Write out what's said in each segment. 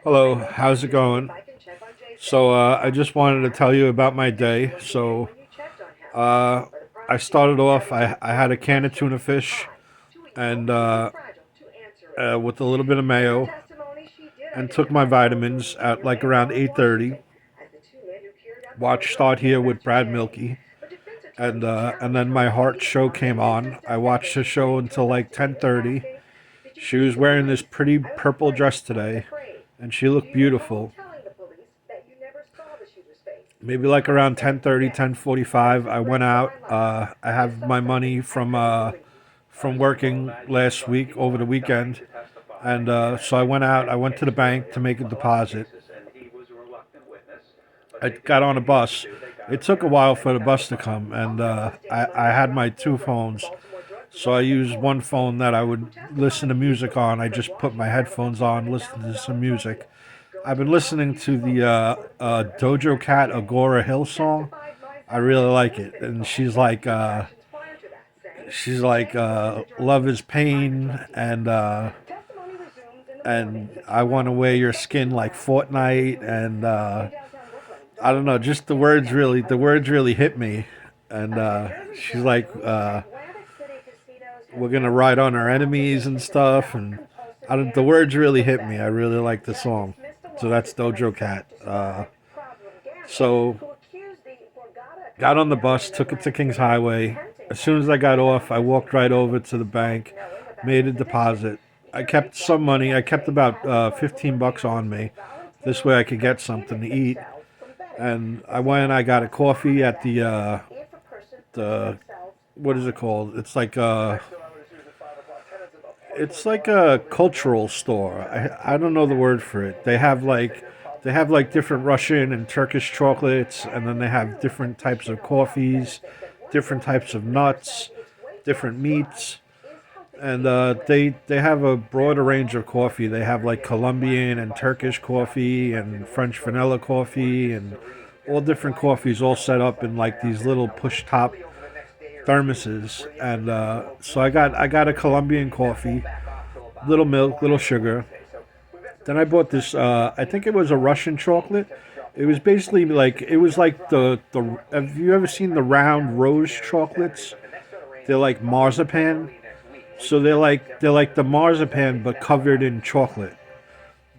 Hello, how's it going? So, I just wanted to tell you about my day. Uh, I started off, I had a can of tuna fish and with a little bit of mayo and took my vitamins at like around 8:30. Watched Start Here with Brad Milkey. And then my heart show came on. I watched the show until like 10:30. She was wearing this pretty purple dress today, and she looked beautiful. Maybe like around 10:30, 10:45, I went out. I have my money from working last week over the weekend, and so I went out. I went to the bank to make a deposit. I got on a bus. It took a while for the bus to come, and I had my two phones. So I used one phone that I would listen to music on. I just put my headphones on, listen to some music. I've been listening to the Dojo Cat Agora Hill song. I really like it, and she's like love is pain, and I want to wear your skin like Fortnite, and I don't know, just the words really hit me, and she's like we're gonna ride on our enemies and stuff, and the words really hit me. I really like the song. So that's Dojo Cat. So got on the bus, took it to Kings Highway. As soon as I got off, I walked right over to the bank, made a deposit. I kept some money. I kept about $15 on me. This way I could get something to eat. And I went and I got a coffee at the what is it called? It's like a cultural store. I don't know the word for it. They have like different Russian and Turkish chocolates, and then they have different types of coffees, different types of nuts, different meats, and they have a broader range of coffee. They have like Colombian and Turkish coffee and French vanilla coffee and all different coffees all set up in like these little push top thermoses. And so I got a Colombian coffee, little milk, little sugar. Then I bought this. I think it was a Russian chocolate. It was basically like it was like the. Have you ever seen the round rose chocolates? They're like marzipan. So they're like the marzipan but covered in chocolate.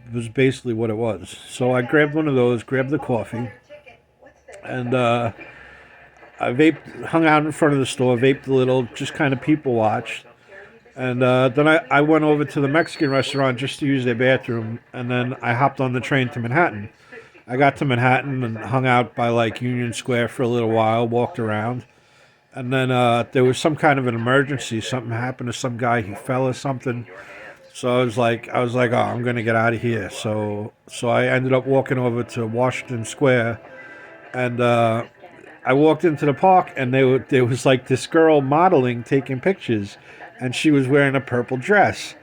It was basically what it was. So I grabbed one of those, grabbed the coffee, and I vaped, hung out in front of the store, vaped a little, just kind of people watched. And then I went over to the Mexican restaurant just to use their bathroom, and then I hopped on the train to Manhattan. I got to Manhattan and hung out by like Union Square for a little while, walked around, and then there was some kind of an emergency. Something happened to some guy. He fell or something. So I was like, oh, I'm gonna get out of here. So I ended up walking over to Washington Square, and I walked into the park, and there was like this girl modeling, taking pictures, and she was wearing a purple dress.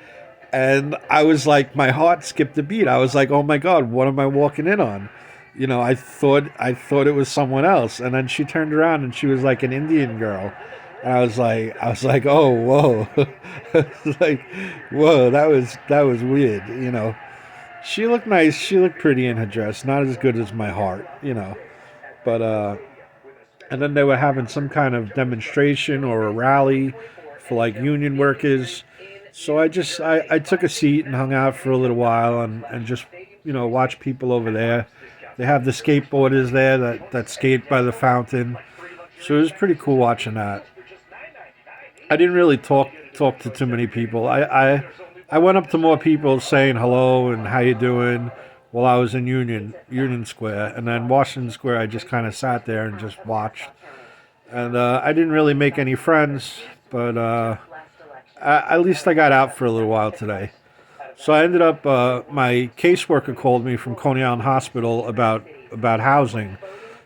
And I was like, my heart skipped a beat. I was like, oh my god, what am I walking in on? I thought it was someone else, and then she turned around and she was like an Indian girl, and I was like, oh whoa, I was like, whoa, that was weird. She looked nice. She looked pretty in her dress. Not as good as my heart. But and then they were having some kind of demonstration or a rally for like union workers. So I took a seat and hung out for a little while, and just watch people over there. They have the skateboarders there that skate by the fountain. So it was pretty cool watching that. I didn't really talk to too many people. I went up to more people saying hello and how you doing while I was in Union Square, and then Washington Square. I just kind of sat there and just watched, and I didn't really make any friends, but at least I got out for a little while today. So I ended up. My caseworker called me from Coney Island Hospital about housing.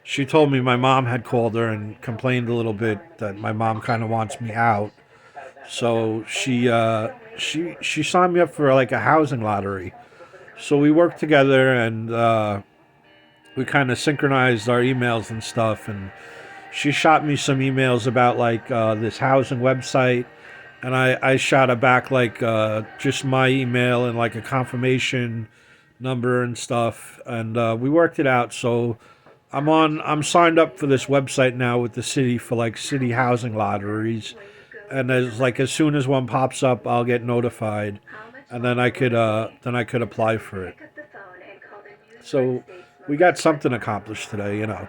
She told me my mom had called her and complained a little bit that my mom kind of wants me out. So she signed me up for like a housing lottery. So we worked together, and we kind of synchronized our emails and stuff. And she shot me some emails about like this housing website, and I shot her back like just my email and like a confirmation number and stuff, and we worked it out. So I'm signed up for this website now with the city for like city housing lotteries, and as soon as one pops up, I'll get notified, and then I could apply for it. So we got something accomplished today, you know.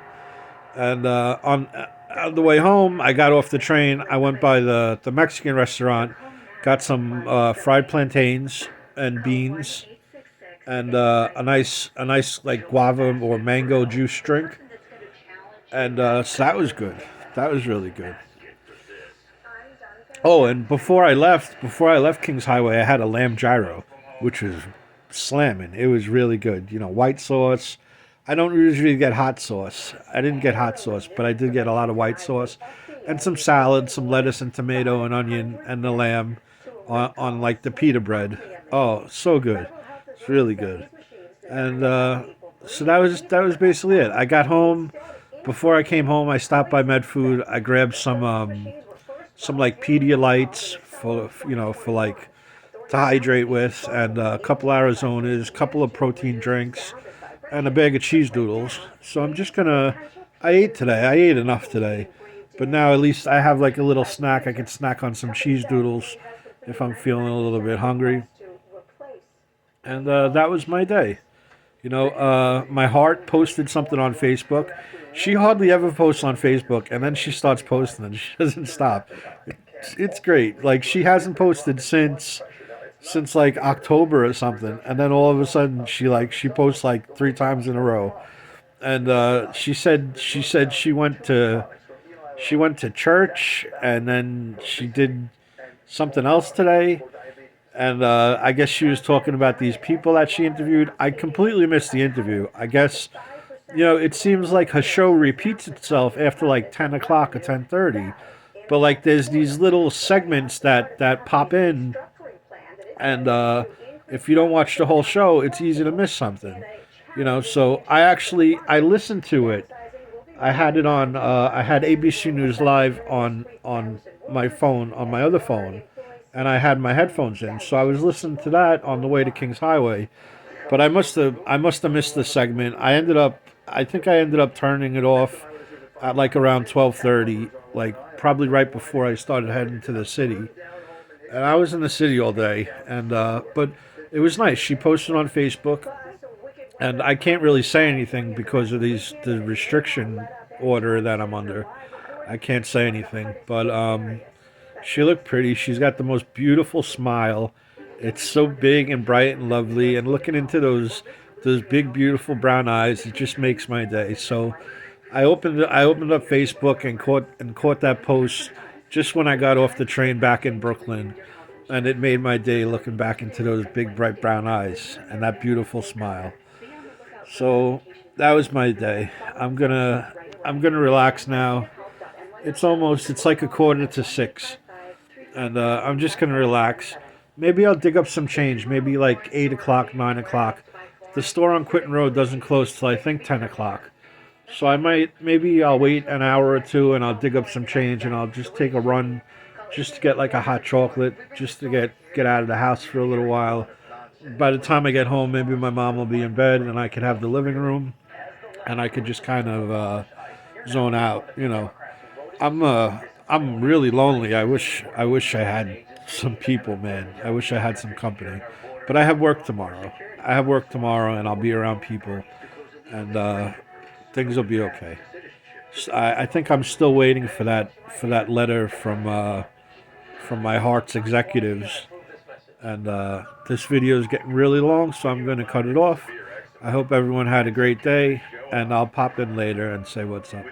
And on the way home, I got off the train. I went by the Mexican restaurant, got some fried plantains and beans, and a nice like guava or mango juice drink, and so that was good. That was really good. Oh, and before I left Kings Highway, I had a lamb gyro, which was slamming. It was really good. You know, white sauce. I don't usually get hot sauce. I didn't get hot sauce, but I did get a lot of white sauce, and some salad, some lettuce and tomato and onion, and the lamb on like the pita bread. Oh, so good. It's really good. And so that was basically it. I got home. Before I came home, I stopped by Medfood. I grabbed some like Pedialytes for for like to hydrate with, and a couple Arizonas, couple of protein drinks, and a bag of cheese doodles. So I'm just gonna. I ate today. I ate enough today, but now at least I have like a little snack. I can snack on some cheese doodles if I'm feeling a little bit hungry. And that was my day. You know, my heart posted something on Facebook. She hardly ever posts on Facebook, and then she starts posting, and she doesn't stop. It's great. Like she hasn't posted since like October or something, and then all of a sudden she posts like three times in a row. And she said she went to church, and then she did something else today. And I guess she was talking about these people that she interviewed. I completely missed the interview. I guess it seems like her show repeats itself after like 10 o'clock or 10:30. But like, there's these little segments that pop in, and if you don't watch the whole show, it's easy to miss something. So I listened to it. I had it on. I had ABC News Live on my phone, on my other phone, and I had my headphones in. So I was listening to that on the way to Kings Highway. But I must have missed the segment. I think I ended up turning it off at like around 12:30, like probably right before I started heading to the city. And I was in the city all day, and but it was nice. She posted on Facebook, and I can't really say anything because of the restriction order that I'm under. I can't say anything, but she looked pretty. She's got the most beautiful smile. It's so big and bright and lovely, and looking into those big beautiful brown eyes, it just makes my day. So I opened up Facebook and caught that post just when I got off the train back in Brooklyn, and it made my day looking back into those big bright brown eyes and that beautiful smile. So that was my day. I'm gonna relax now. It's like a quarter to six, and I'm just gonna relax. Maybe I'll dig up some change. Maybe like 8 o'clock, 9 o'clock. The store on Quinton Road doesn't close till I think 10 o'clock. So maybe I'll wait an hour or two, and I'll dig up some change, and I'll just take a run, just to get like a hot chocolate, just to get out of the house for a little while. By the time I get home, maybe my mom will be in bed, and I could have the living room, and I could just kind of zone out. I'm really lonely. I wish I had some people, man. I wish I had some company. But I have work tomorrow. I have work tomorrow, and I'll be around people, and things will be okay. I think I'm still waiting for that letter from my heart's executives, and this video is getting really long, so I'm going to cut it off. I hope everyone had a great day, and I'll pop in later and say what's up.